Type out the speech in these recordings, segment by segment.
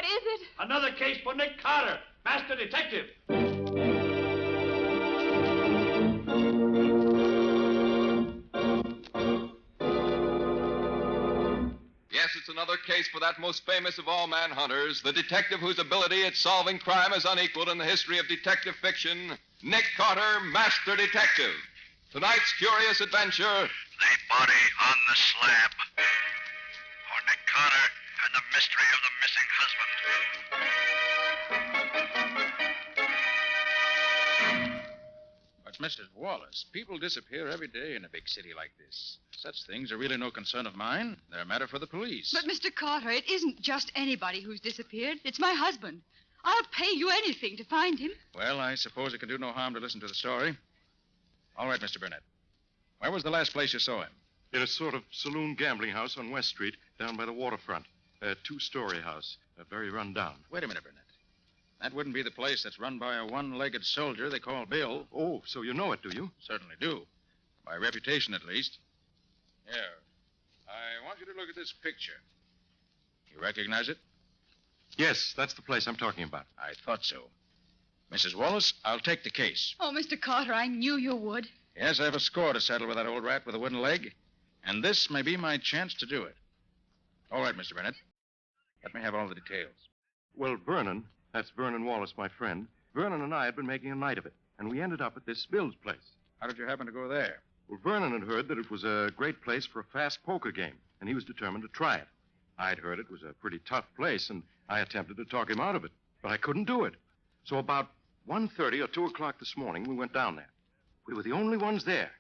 What is it? Another case for Nick Carter, Master Detective. Yes, it's another case for that most famous of all manhunters, the detective whose ability at solving crime is unequaled in the history of detective fiction, Nick Carter, Master Detective. Tonight's curious adventure... The body on the slab. For Nick Carter and the mystery of the missing husband. But, Mrs. Wallace, people disappear every day in a big city like this. Such things are really no concern of mine. They're a matter for the police. But, Mr. Carter, it isn't just anybody who's disappeared. It's my husband. I'll pay you anything to find him. Well, I suppose it can do no harm to listen to the story. All right, Mr. Burnett. Where was the last place you saw him? In a sort of saloon gambling house on West Street, down by the waterfront. A two-story house. Very run down. Wait a minute, Burnett. That wouldn't be the place that's run by a one-legged soldier they call Bill. Oh, so you know it, do you? Certainly do. By reputation, at least. Here. I want you to look at this picture. You recognize it? Yes, that's the place I'm talking about. I thought so. Mrs. Wallace, I'll take the case. Oh, Mr. Carter, I knew you would. Yes, I have a score to settle with that old rat with a wooden leg, and this may be my chance to do it. All right, Mr. Burnett. Let me have all the details. Well, that's Vernon Wallace, my friend. Vernon and I had been making a night of it, and we ended up at this Bill's place. How did you happen to go there? Well, Vernon had heard that it was a great place for a fast poker game, and he was determined to try it. I'd heard it was a pretty tough place, and I attempted to talk him out of it, but I couldn't do it. So about 1:30 or 2 o'clock this morning, we went down there. We were the only ones there.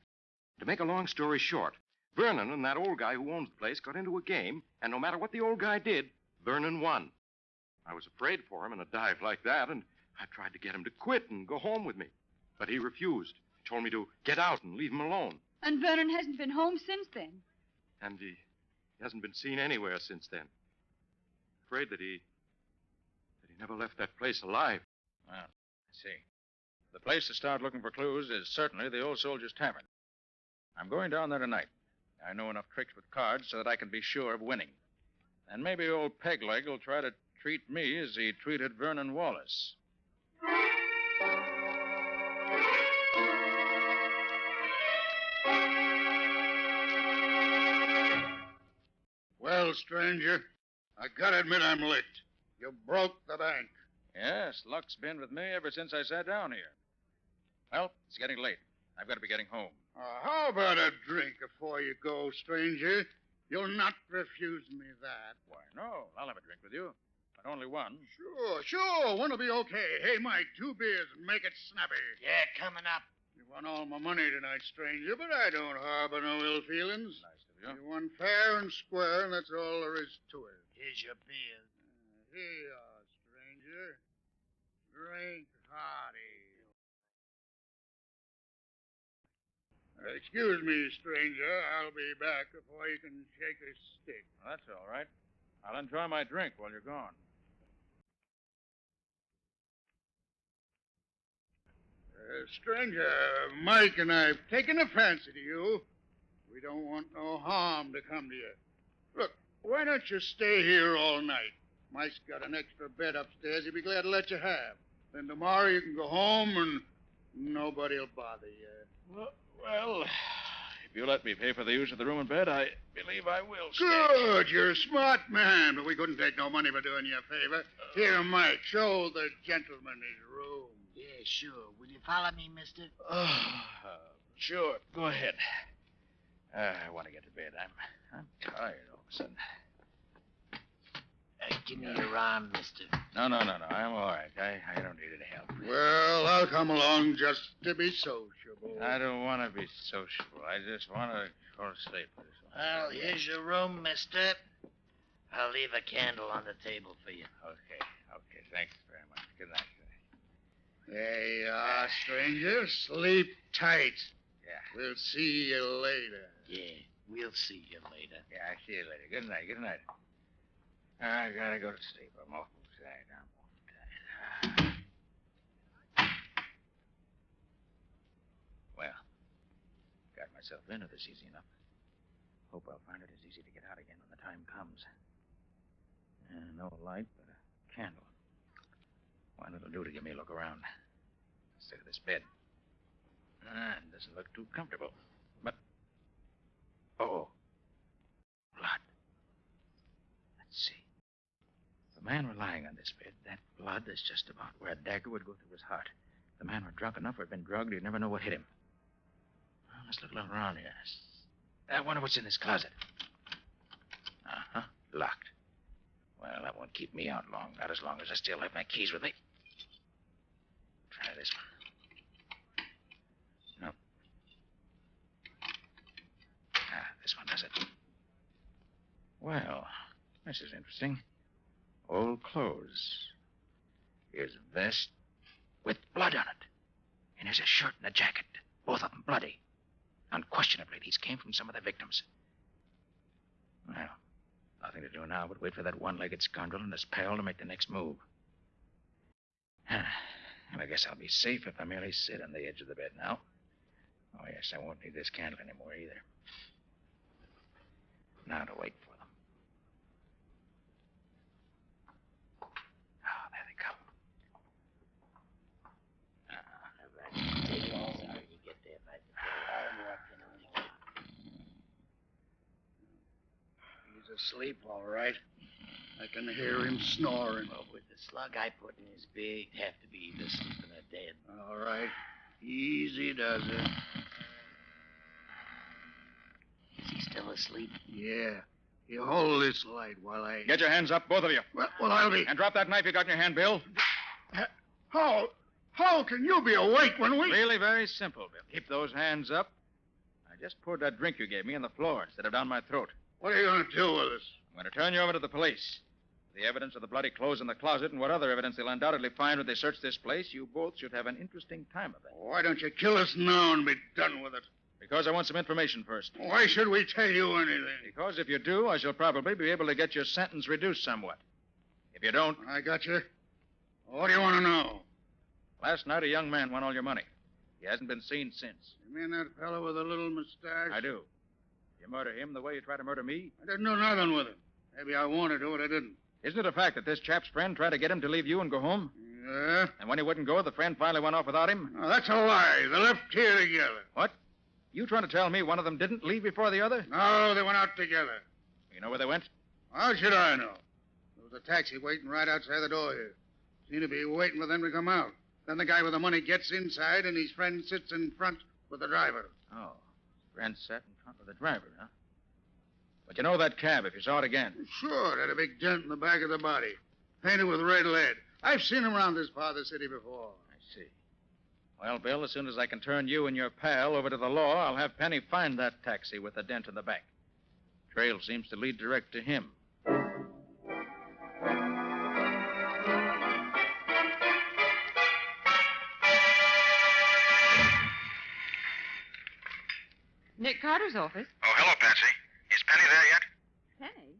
To make a long story short, Vernon and that old guy who owns the place got into a game, and no matter what the old guy did, Vernon won. I was afraid for him in a dive like that, and I tried to get him to quit and go home with me. But he refused. He told me to get out and leave him alone. And Vernon hasn't been home since then. And he hasn't been seen anywhere since then. Afraid that he never left that place alive. Well, I see. The place to start looking for clues is certainly the Old Soldier's Tavern. I'm going down there tonight. I know enough tricks with cards so that I can be sure of winning. And maybe old Pegleg will try to treat me as he treated Vernon Wallace. Well, stranger, I gotta admit I'm licked. You broke the bank. Yes, luck's been with me ever since I sat down here. Well, it's getting late. I've got to be getting home. How about a drink before you go, stranger? You'll not refuse me that. Why, no. I'll have a drink with you. But only one. Sure. One'll be okay. Hey, Mike, 2 beers and make it snappy. Yeah, coming up. You won all my money tonight, stranger, but I don't harbor no ill feelings. Nice of you. You won fair and square, and that's all there is to it. Here's your beer. Here you are, stranger. Drink hearty. Excuse me, stranger. I'll be back before you can shake a stick. Well, that's all right. I'll enjoy my drink while you're gone. Stranger, Mike and I've taken a fancy to you. We don't want no harm to come to you. Look, why don't you stay here all night? Mike's got an extra bed upstairs he'd be glad to let you have. Then tomorrow you can go home and nobody'll bother you. Well, if you let me pay for the use of the room and bed, I believe I will stay. Good, you're a smart man, but we couldn't take no money for doing you a favor. Here, Mike, show the gentleman his room. Yeah, sure. Will you follow me, mister? Sure. Go ahead. I want to get to bed. I'm tired all of a sudden. Give me your arm, mister. No. I'm all right. I don't need any help. Well, I'll come along just to be sociable. I don't want to be sociable. I just want to go to sleep. Well, here's your room, mister. I'll leave a candle on the table for you. Okay. Thanks very much. Good night. There you are, stranger. Sleep tight. Yeah. We'll see you later. Yeah, we'll see you later. Yeah, I'll see you later. Good night. I gotta go to sleep. I'm awful tired. Well, got myself into this easy enough. Hope I'll find it as easy to get out again when the time comes. No light, but a candle. One it'll do to give me a look around. Instead of this bed. It doesn't look too comfortable. But. Oh. Blood. Let's see. The man were lying on this bed. That blood is just about where a dagger would go through his heart. If the man were drunk enough or had been drugged, he'd never know what hit him. Well, let's look a little around here. I wonder what's in this closet. Uh-huh. Locked. Well, that won't keep me out long. Not as long as I still have my keys with me. Try this one. No. This one does it. Well, this is interesting. Old clothes. Here's a vest with blood on it. And here's a shirt and a jacket. Both of them bloody. Unquestionably, these came from some of the victims. Well, nothing to do now but wait for that one-legged scoundrel and his pal to make the next move. And I guess I'll be safe if I merely sit on the edge of the bed now. Oh, yes, I won't need this candle anymore either. Now to wait for them. Oh, there they come. He's asleep, all right. I can hear him snoring. Well, with the slug I put in his big, it'd have to be either sleeping or dead. All right. Easy does it. Is he still asleep? Yeah. You hold this light while I... Get your hands up, both of you. Well, I'll be... And drop that knife you got in your hand, Bill. How can you be awake when we... Really very simple, Bill. Keep those hands up. I just poured that drink you gave me on the floor instead of down my throat. What are you going to do with us? I'm going to turn you over to the police. The evidence of the bloody clothes in the closet and what other evidence they'll undoubtedly find when they search this place, you both should have an interesting time of it. Why don't you kill us now and be done with it? Because I want some information first. Why should we tell you anything? Because if you do, I shall probably be able to get your sentence reduced somewhat. If you don't... I got you. What do you want to know? Last night, a young man won all your money. He hasn't been seen since. You mean that fellow with the little mustache? I do. You murder him the way you tried to murder me? I didn't do nothing with him. Maybe I wanted to, but I didn't. Isn't it a fact that this chap's friend tried to get him to leave you and go home? Yeah? And when he wouldn't go, the friend finally went off without him? No, that's a lie. They left here together. What? You trying to tell me one of them didn't leave before the other? No, they went out together. You know where they went? How should I know? There was a taxi waiting right outside the door here. Seemed to be waiting for them to come out. Then the guy with the money gets inside, and his friend sits in front with the driver. Oh. Friend sat in front of the driver, huh? But you know that cab if you saw it again. Sure, it had a big dent in the back of the body. Painted with red lead. I've seen them around this part of the city before. I see. Well, Bill, as soon as I can turn you and your pal over to the law, I'll have Penny find that taxi with the dent in the back. Trail seems to lead direct to him. Nick Carter's office. Oh, hello, Patsy. Is Penny there yet? Penny?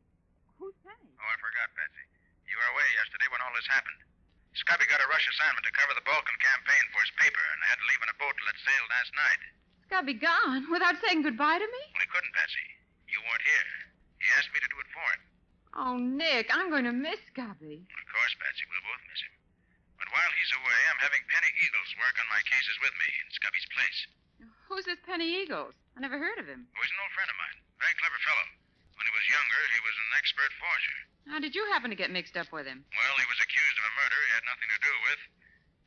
Who's Penny? Oh, I forgot, Patsy. You were away yesterday when all this happened. Scubby got a rush assignment to cover the Balkan campaign for his paper and had to leave in a boat till it sailed last night. Scubby gone without saying goodbye to me? Well, he couldn't, Patsy. You weren't here. He asked me to do it for him. Oh, Nick, I'm going to miss Scubby. Of course, Patsy, we'll both miss him. But while he's away, I'm having Penny Eagles work on my cases with me in Scubby's place. Who's this Penny Eagles? I never heard of him. Oh, he's an old friend of mine. Very clever fellow. When he was younger, he was an expert forger. How did you happen to get mixed up with him? Well, he was accused of a murder he had nothing to do with,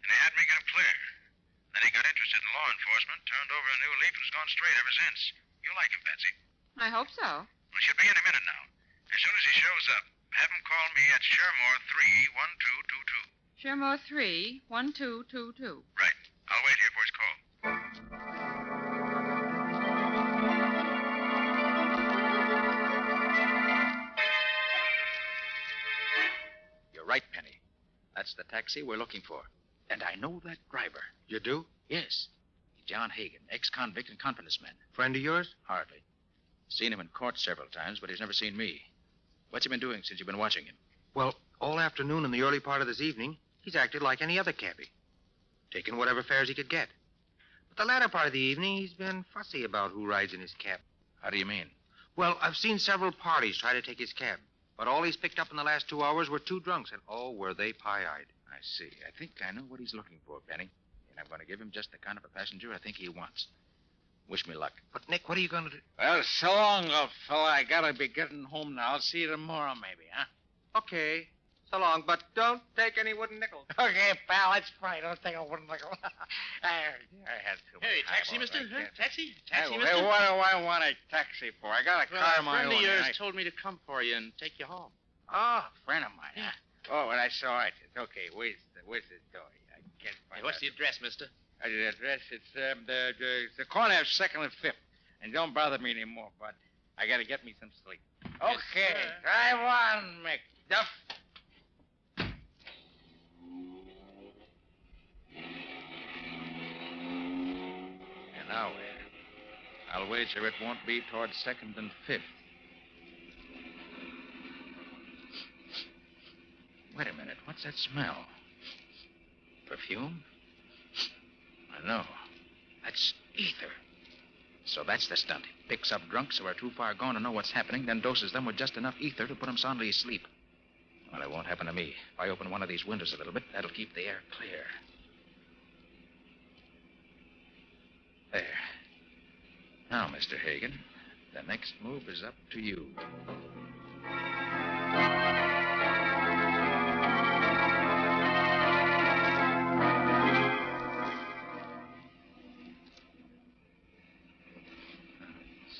and he had me get him clear. Then he got interested in law enforcement, turned over a new leaf, and has gone straight ever since. You'll like him, Patsy. I hope so. Well, she'll be any minute now. As soon as he shows up, have him call me at Shermore 31222. Shermore 31222. Right. I'll wait here for his call. You're right, Penny. That's the taxi we're looking for. And I know that driver. You do? Yes. John Hagan, ex-convict and confidence man. Friend of yours? Hardly. Seen him in court several times, but he's never seen me. What's he been doing since you've been watching him? Well, all afternoon and the early part of this evening, he's acted like any other cabbie. Taking whatever fares he could get. But the latter part of the evening, he's been fussy about who rides in his cab. How do you mean? Well, I've seen several parties try to take his cab. But all he's picked up in the last 2 hours were 2 drunks, and oh, were they pie-eyed. I see. I think I know what he's looking for, Penny. And I'm going to give him just the kind of a passenger I think he wants. Wish me luck. But, Nick, what are you going to do? Well, so long, old fella. I gotta be getting home now. I'll see you tomorrow, maybe, huh? Okay. So long, but don't take any wooden nickels. Okay, pal, that's fine. Don't take a wooden nickel. I had to. Hey, taxi, mister? Huh? Taxi? Taxi, Hey, mister? what do I want a taxi for? I got a Well, car a of my friend own. of yours I- told me to come for you and take you home. Oh, a friend of mine, huh? Oh, well, that's all right. It's okay. Where's the door? I can't find Hey, what's out. the address, mister? The address? It's the corner of 2nd and 5th. And don't bother me anymore, bud. I gotta get me some sleep. Yes, Okay, sir. drive on, McDuff. And now where? I'll wager it won't be towards 2nd and 5th. Wait a minute. What's that smell? Perfume? I know. That's ether. So that's the stunt. Picks up drunks who are too far gone to know what's happening, then doses them with just enough ether to put them soundly asleep. Well, it won't happen to me. If I open one of these windows a little bit, that'll keep the air clear. There. Now, Mr. Hagen, the next move is up to you.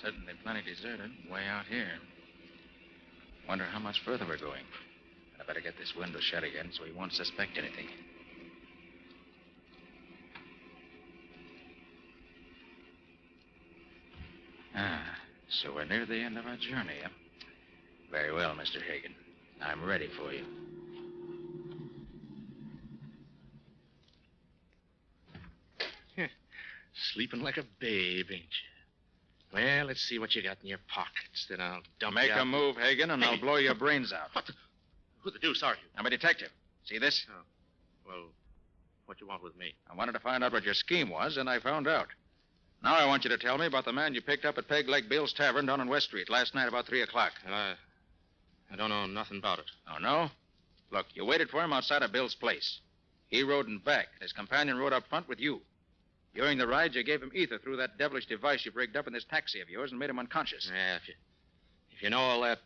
Certainly plenty deserted, way out here. Wonder how much further we're going. I better get this window shut again so he won't suspect anything. So we're near the end of our journey, huh? Very well, Mr. Hagen. I'm ready for you. Sleeping like a babe, ain't you? Well, let's see what you got in your pockets. Then I'll dump Make you a out. move, Hagen, and I'll blow your brains out. What the... Who the deuce are you? I'm a detective. See this? Well, what you want with me? I wanted to find out what your scheme was, and I found out. Now I want you to tell me about the man you picked up at Peg Leg Bill's Tavern down on West Street last night about 3 o'clock. I don't know nothing about it. Oh, no? Look, you waited for him outside of Bill's place. He rode in back. His companion rode up front with you. During the ride, you gave him ether through that devilish device you've rigged up in this taxi of yours and made him unconscious. Yeah, if you know all that,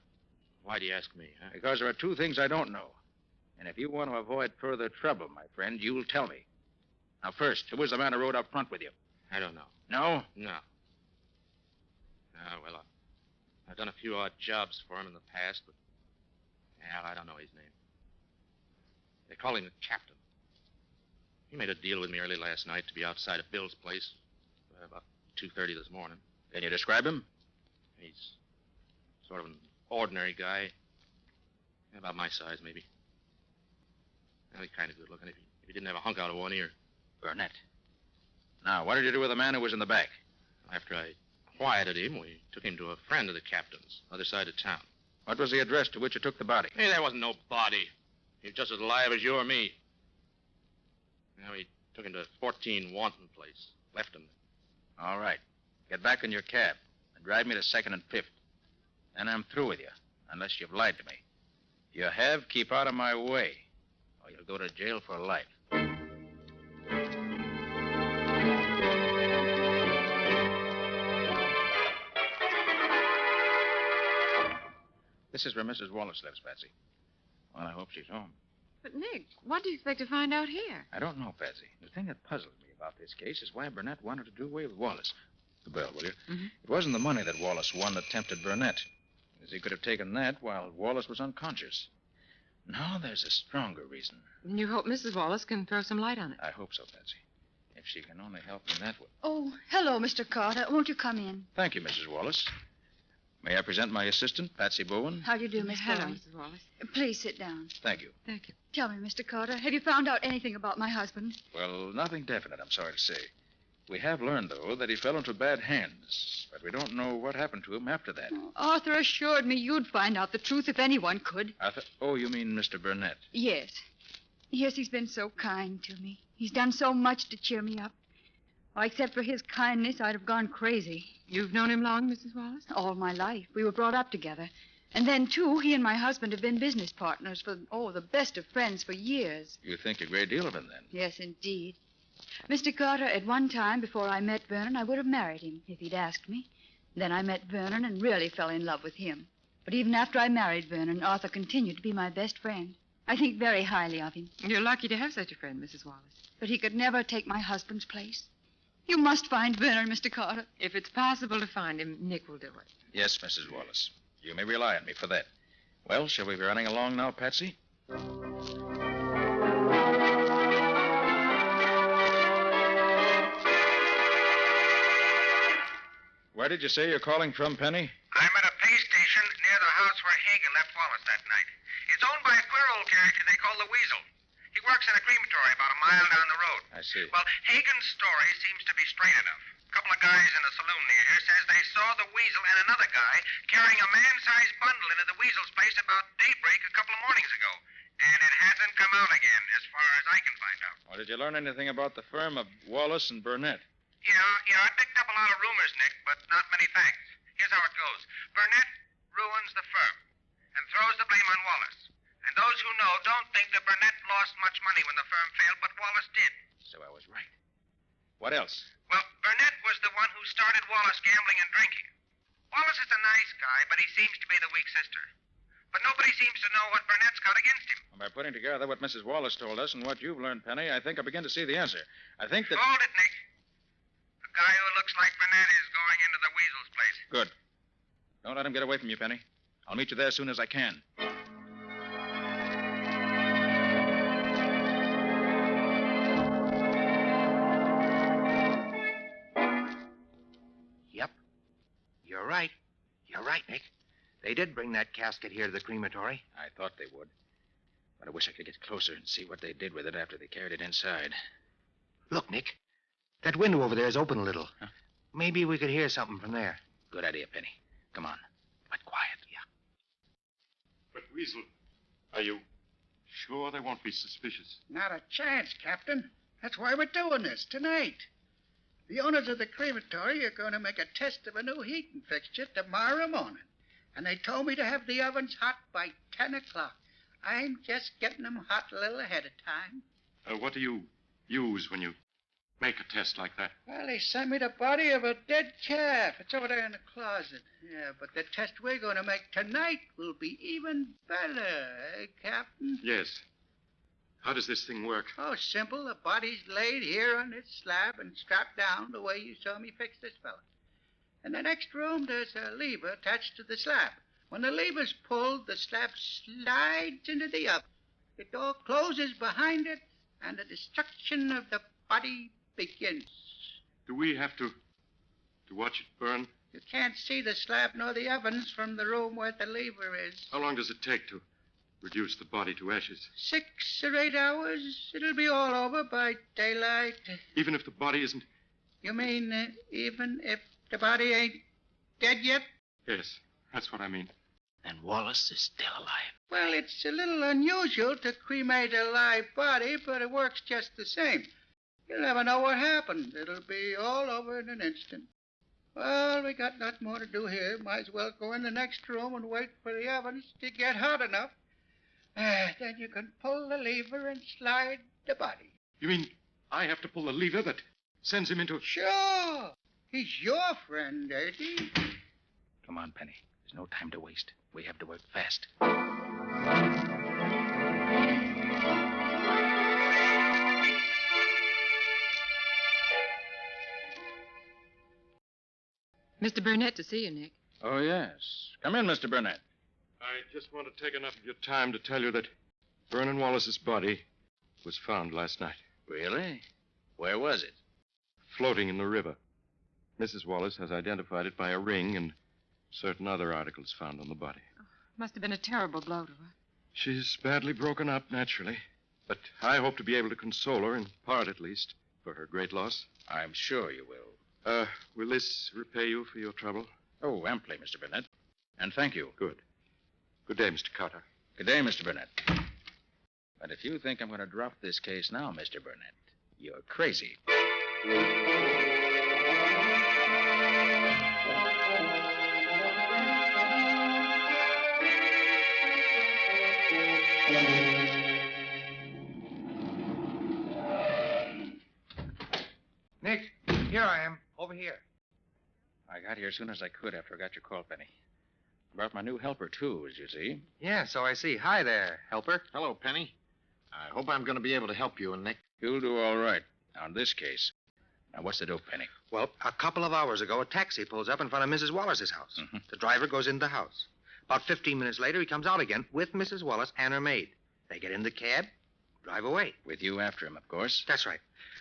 why do you ask me, huh? Because there are 2 things I don't know. And if you want to avoid further trouble, my friend, you'll tell me. Now, first, who was the man who rode up front with you? I don't know. No? No. Well, I've done a few odd jobs for him in the past, but I don't know his name. They call him the captain. He made a deal with me early last night to be outside of Bill's place about 2:30 this morning. Can you describe him? He's sort of an ordinary guy. About my size, maybe. Well, he's kind of good looking if he didn't have a hunk out of one ear. Burnett. Now, what did you do with the man who was in the back? After I quieted him, we took him to a friend of the captain's, other side of town. What was the address to which you took the body? Hey, there wasn't no body. He was just as alive as you or me. Now, we took him to 14 Wanton Place. Left him. All right. Get back in your cab and drive me to 2nd and 5th. Then I'm through with you, unless you've lied to me. If you have, keep out of my way, or you'll go to jail for life. This is where Mrs. Wallace lives, Patsy. Well, I hope she's home. But, Nick, what do you expect to find out here? I don't know, Patsy. The thing that puzzles me about this case is why Burnett wanted to do away with Wallace. The bell, will you? Mm-hmm. It wasn't the money that Wallace won that tempted Burnett, as he could have taken that while Wallace was unconscious. No, there's a stronger reason. And you hope Mrs. Wallace can throw some light on it. I hope so, Patsy. If she can only help me that way. Oh, hello, Mr. Carter. Won't you come in? Thank you, Mrs. Wallace. May I present my assistant, Patsy Bowen? How do you do, Miss Hello, Bowen? Mrs. Wallace. Please sit down. Thank you. Thank you. Tell me, Mr. Carter, have you found out anything about my husband? Well, nothing definite, I'm sorry to say. We have learned, though, that he fell into bad hands, but we don't know what happened to him after that. Arthur assured me you'd find out the truth if anyone could. Arthur? Oh, you mean Mr. Burnett? Yes. Yes, he's been so kind to me. He's done so much to cheer me up. Well, except for his kindness, I'd have gone crazy. You've known him long, Mrs. Wallace? All my life. We were brought up together. And then, too, he and my husband have been business partners for, the best of friends for years. You think a great deal of him, then? Yes, indeed. Mr. Carter, at one time, before I met Vernon, I would have married him if he'd asked me. Then I met Vernon and really fell in love with him. But even after I married Vernon, Arthur continued to be my best friend. I think very highly of him. You're lucky to have such a friend, Mrs. Wallace. But he could never take my husband's place. You must find Vernon, Mr. Carter. If it's possible to find him, Nick will do it. Yes, Mrs. Wallace. You may rely on me for that. Well, shall we be running along now, Patsy? Where did you say you're calling from, Penny? I'm at a pay station near the house where Hagen left Wallace that night. It's owned by a queer old character they call the Weasel. He works in a crematory about a mile down the road. I see. Well, Hagen's story seems to be straight enough. A couple of guys in a saloon near here says they saw the Weasel and another guy carrying a man-sized bundle into the Weasel's place about daybreak a couple of mornings ago. And it hasn't come out again, as far as I can find out. Well, did you learn anything about the firm of Wallace and Burnett? Yeah, I picked up a lot of rumors, Nick, but not many facts. Here's how it goes. Burnett ruins the firm and throws the blame on Wallace. And those who know don't think that Burnett lost much money when the firm failed, but Wallace did. So I was right. What else? Well, Burnett was the one who started Wallace gambling and drinking. Wallace is a nice guy, but he seems to be the weak sister. But nobody seems to know what Burnett's got against him. Well, by putting together what Mrs. Wallace told us and what you've learned, Penny, I think I begin to see the answer. I think that... Hold it, Nick. The guy who looks like Burnett is going into the Weasel's place. Good. Don't let him get away from you, Penny. I'll meet you there as soon as I can. Yep. You're right. You're right, Nick. They did bring that casket here to the crematory. I thought they would. But I wish I could get closer and see what they did with it after they carried it inside. Look, Nick. That window over there is open a little. Huh? Maybe we could hear something from there. Good idea, Penny. Come on. But quiet. Yeah. But, Weasel, are you sure they won't be suspicious? Not a chance, Captain. That's why we're doing this tonight. The owners of the crematory are going to make a test of a new heating fixture tomorrow morning. And they told me to have the ovens hot by 10 o'clock. I'm just getting them hot a little ahead of time. What do you use when you make a test like that? Well, they sent me the body of a dead calf. It's over there in the closet. Yeah, but the test we're going to make tonight will be even better, eh, Captain? Yes. How does this thing work? Oh, simple. The body's laid here on this slab and strapped down the way you saw me fix this fella. In the next room, there's a lever attached to the slab. When the lever's pulled, the slab slides into the oven. The door closes behind it, and the destruction of the body begins. Do we have to watch it burn? You can't see the slab nor the ovens from the room where the lever is. How long does it take to reduce the body to ashes? 6 or 8 hours. It'll be all over by daylight. Even if the body isn't... You mean even if the body ain't dead yet? Yes, that's what I mean. And Wallace is still alive. Well, it's a little unusual to cremate a live body, but it works just the same. You'll never know what happened. It'll be all over in an instant. Well, we got nothing more to do here. Might as well go in the next room and wait for the ovens to get hot enough. Then you can pull the lever and slide the body. You mean I have to pull the lever that sends him into... Sure. He's your friend, ain't he? Come on, Penny. There's no time to waste. We have to work fast. Mr. Burnett to see you, Nick. Oh, yes. Come in, Mr. Burnett. I just want to take enough of your time to tell you that Vernon Wallace's body was found last night. Really? Where was it? Floating in the river. Mrs. Wallace has identified it by a ring and certain other articles found on the body. Must have been a terrible blow to her. She's badly broken up, naturally. But I hope to be able to console her, in part at least, for her great loss. I'm sure you will. Will this repay you for your trouble? Oh, amply, Mr. Burnett. And thank you. Good. Good day, Mr. Carter. Good day, Mr. Burnett. But if you think I'm going to drop this case now, Mr. Burnett, you're crazy. Here I am, over here. I got here as soon as I could after I got your call, Penny. Brought my new helper, too, as you see. Yeah, so I see. Hi there, helper. Hello, Penny. I hope I'm going to be able to help you and Nick. You'll do all right on this case. Now, what's the dope, Penny? Well, a couple of hours ago, a taxi pulls up in front of Mrs. Wallace's house. Mhm. The driver goes into the house. About 15 minutes later, he comes out again with Mrs. Wallace and her maid. They get in the cab, drive away. With you after him, of course. That's right.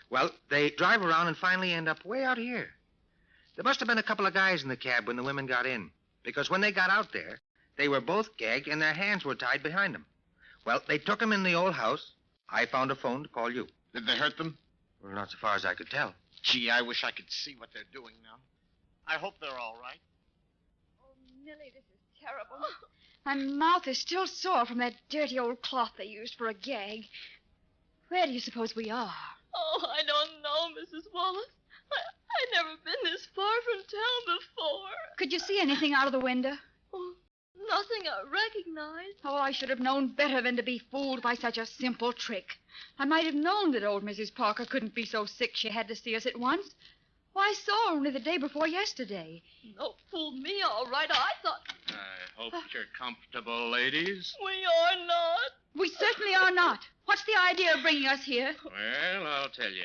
Well, they drive around and finally end up way out here. There must have been a couple of guys in the cab when the women got in, because when they got out there, they were both gagged and their hands were tied behind them. Well, they took them in the old house. I found a phone to call you. Did they hurt them? Well, not so far as I could tell. Gee, I wish I could see what they're doing now. I hope they're all right. Oh, Millie, this is terrible. My mouth is still sore from that dirty old cloth they used for a gag. Where do you suppose we are? Oh, I don't know, Mrs. Wallace. I never been this far from town before. Could you see anything out of the window? Oh, nothing I recognize. Oh, I should have known better than to be fooled by such a simple trick. I might have known that old Mrs. Parker couldn't be so sick she had to see us at once. Why, I saw her only the day before yesterday. No, fooled me all right. I thought I hope you're comfortable, ladies. we are not. We certainly are not. What's the idea of bringing us here? Well, I'll tell you.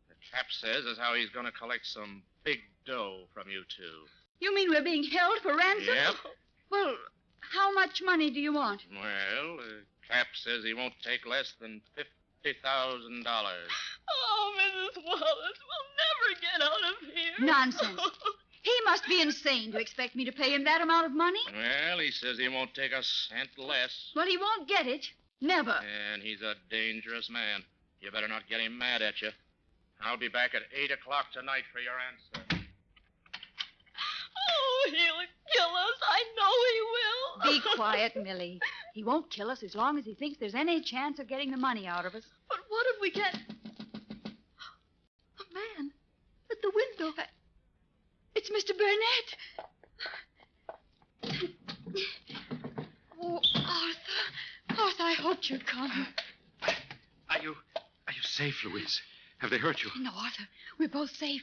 The chap says as how he's going to collect some big dough from you two. You mean we're being held for ransom? Yep. Well, how much money do you want? Well, the chap says he won't take less than $50,000. Oh, Mrs. Wallace, we'll never get out of here. Nonsense. He must be insane to expect me to pay him that amount of money. Well, he says he won't take a cent less. Well, he won't get it. Never. And he's a dangerous man. You better not get him mad at you. I'll be back at 8 o'clock tonight for your answer. Oh, he'll kill us. I know he will. Be quiet, Millie. He won't kill us as long as he thinks there's any chance of getting the money out of us. But what if we get... A man at the window. It's Mr. Burnett. Oh, Arthur. Arthur, I hoped you'd come. Are you safe, Louise? Have they hurt you? No, Arthur. We're both safe.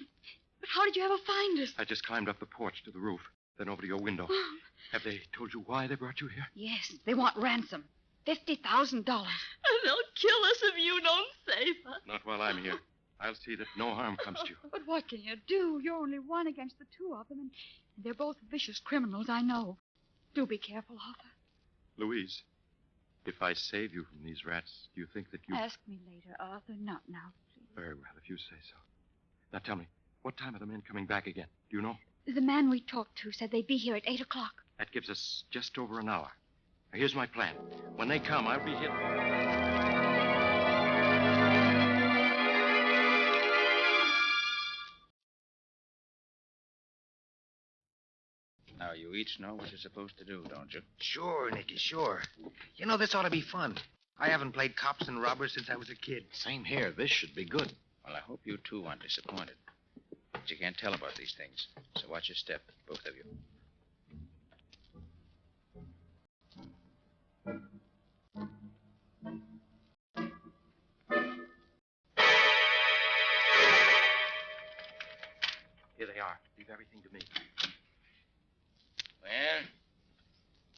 But how did you ever find us? I just climbed up the porch to the roof, then over to your window. Have they told you why they brought you here? Yes, they want ransom. $50,000. And they'll kill us if you don't save us. Not while I'm here. I'll see that no harm comes to you. But what can you do? You're only one against the two of them, and they're both vicious criminals, I know. Do be careful, Arthur. Louise, if I save you from these rats, do you think that you... Ask me later, Arthur. Not now, please. Very well, if you say so. Now tell me, what time are the men coming back again? Do you know? The man we talked to said they'd be here at 8 o'clock. That gives us just over an hour. Now, here's my plan. When they come, I'll be here... Now, you each know what you're supposed to do, don't you? Sure, Nicky, sure. You know, this ought to be fun. I haven't played cops and robbers since I was a kid. Same here. This should be good. Well, I hope you two aren't disappointed. But you can't tell about these things, so watch your step, both of you. Here they are. Leave everything to me. Well,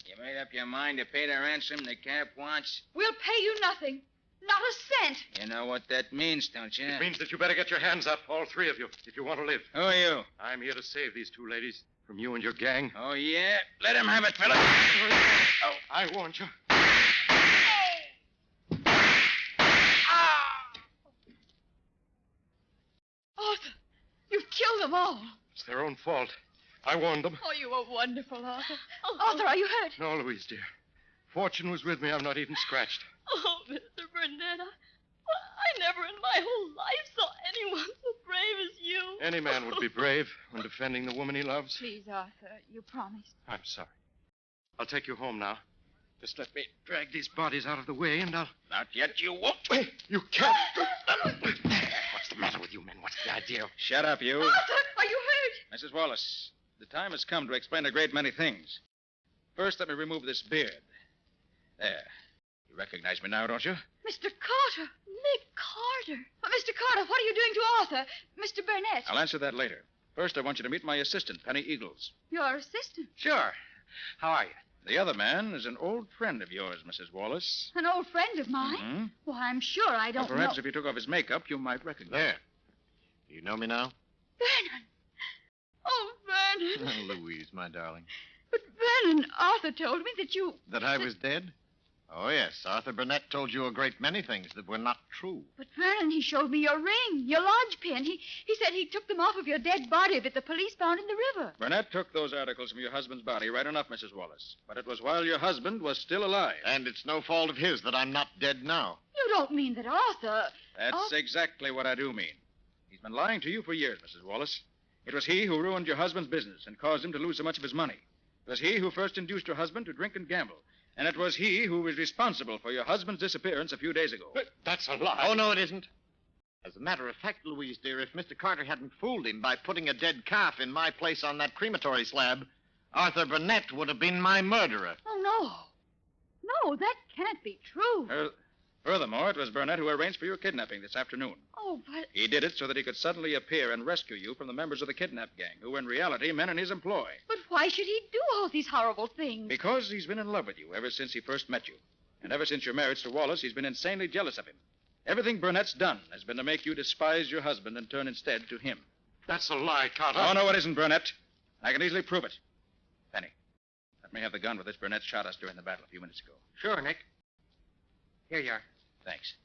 you made up your mind to pay the ransom the cap wants? We'll pay you nothing. Not a cent. You know what that means, don't you? It means that you better get your hands up, all three of you, if you want to live. Who are you? I'm here to save these two ladies from you and your gang. Oh, yeah? Let him have it, fella. Oh, I warned you. Arthur, you've killed them all. It's their own fault. I warned them. Oh, you were wonderful, Arthur. Arthur, are you hurt? No, Louise, dear. Fortune was with me. I'm not even scratched. Oh, Mr. Burnett, I never in my whole life saw anyone so brave as you. Any man would be brave when defending the woman he loves. Please, Arthur, you promised. I'm sorry. I'll take you home now. Just let me drag these bodies out of the way, and I'll... Not yet, you won't. Wait, you can't. What's the matter with you men? What's the idea? Shut up, you. Arthur, are you hurt? Mrs. Wallace, the time has come to explain a great many things. First, let me remove this beard. There. You recognize me now, don't you? Mr. Carter. Nick Carter. Mr. Carter, what are you doing to Arthur? Mr. Burnett. I'll answer that later. First, I want you to meet my assistant, Penny Eagles. Your assistant? Sure. How are you? The other man is an old friend of yours, Mrs. Wallace. An old friend of mine? Mm-hmm. Why, I'm sure I don't Well, perhaps know. if you took off his makeup, you might recognize him. There. Do you know me now? Vernon. Oh, Vernon. Louise, my darling. But, Vernon, Arthur told me that you... That I was dead? Oh, yes. Arthur Burnett told you a great many things that were not true. But, Vernon, he showed me your ring, your lodge pin. He said he took them off of your dead body that the police found in the river. Burnett took those articles from your husband's body, right enough, Mrs. Wallace. But it was while your husband was still alive. And it's no fault of his that I'm not dead now. You don't mean that Arthur... That's exactly what I do mean. He's been lying to you for years, Mrs. Wallace. It was he who ruined your husband's business and caused him to lose so much of his money. It was he who first induced your husband to drink and gamble. And it was he who was responsible for your husband's disappearance a few days ago. But that's a lie. Oh, no, it isn't. As a matter of fact, Louise, dear, if Mr. Carter hadn't fooled him by putting a dead calf in my place on that crematory slab, Arthur Burnett would have been my murderer. Oh, no. No, that can't be true. Furthermore, it was Burnett who arranged for your kidnapping this afternoon. Oh, but... He did it so that he could suddenly appear and rescue you from the members of the kidnap gang, who were in reality men in his employ. But why should he do all these horrible things? Because he's been in love with you ever since he first met you. And ever since your marriage to Wallace, he's been insanely jealous of him. Everything Burnett's done has been to make you despise your husband and turn instead to him. That's a lie, Carter. Oh, no, it isn't, Burnett. I can easily prove it. Penny, let me have the gun with this Burnett shot us during the battle a few minutes ago. Sure, Nick. Here you are. Thanks.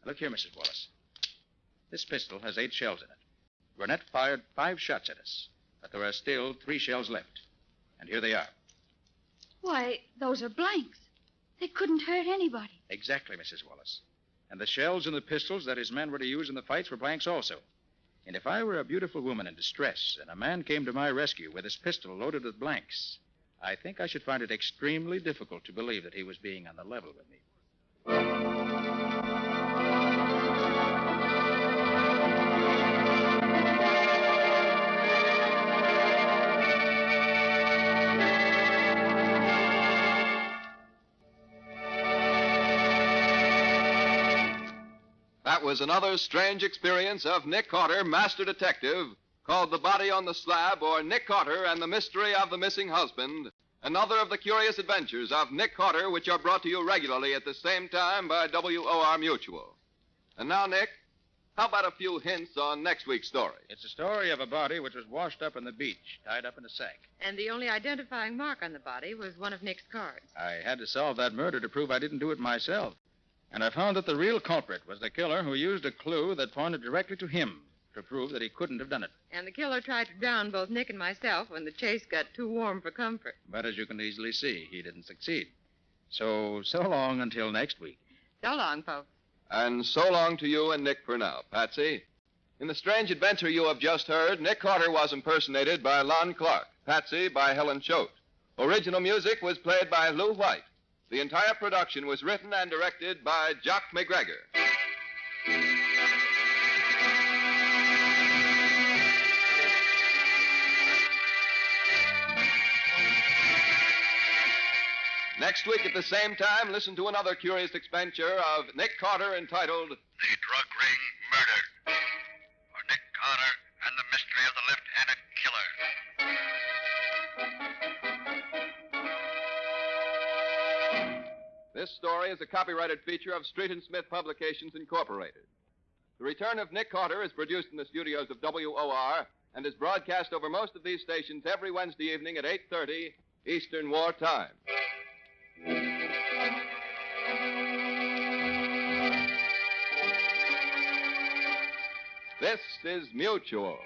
Look here, Mrs. Wallace. This pistol has 8 shells in it. Burnett fired 5 shots at us, but there are still 3 shells left. And here they are. Why, those are blanks. They couldn't hurt anybody. Exactly, Mrs. Wallace. And the shells in the pistols that his men were to use in the fights were blanks also. And if I were a beautiful woman in distress and a man came to my rescue with his pistol loaded with blanks, I think I should find it extremely difficult to believe that he was being on the level with me. That was another strange experience of Nick Carter, Master Detective, called The Body on the Slab, or Nick Carter and the Mystery of the Missing Husband. Another of the curious adventures of Nick Carter, which are brought to you regularly at the same time by WOR Mutual. And now, Nick, how about a few hints on next week's story? It's a story of a body which was washed up on the beach, tied up in a sack. And the only identifying mark on the body was one of Nick's cards. I had to solve that murder to prove I didn't do it myself. And I found that the real culprit was the killer who used a clue that pointed directly to him to prove that he couldn't have done it. And the killer tried to drown both Nick and myself when the chase got too warm for comfort. But as you can easily see, he didn't succeed. So long until next week. So long, folks. And so long to you and Nick for now, Patsy. In the strange adventure you have just heard, Nick Carter was impersonated by Lon Clark, Patsy by Helen Choate. Original music was played by Lou White. The entire production was written and directed by Jock McGregor. Next week at the same time, listen to another curious adventure of Nick Carter entitled The Drug Ring Murder. Or Nick Carter and the Mystery of the Left-Handed Killer. This story is a copyrighted feature of Street and Smith Publications, Incorporated. The Return of Nick Carter is produced in the studios of WOR and is broadcast over most of these stations every Wednesday evening at 8:30 Eastern War Time. This is Mutual.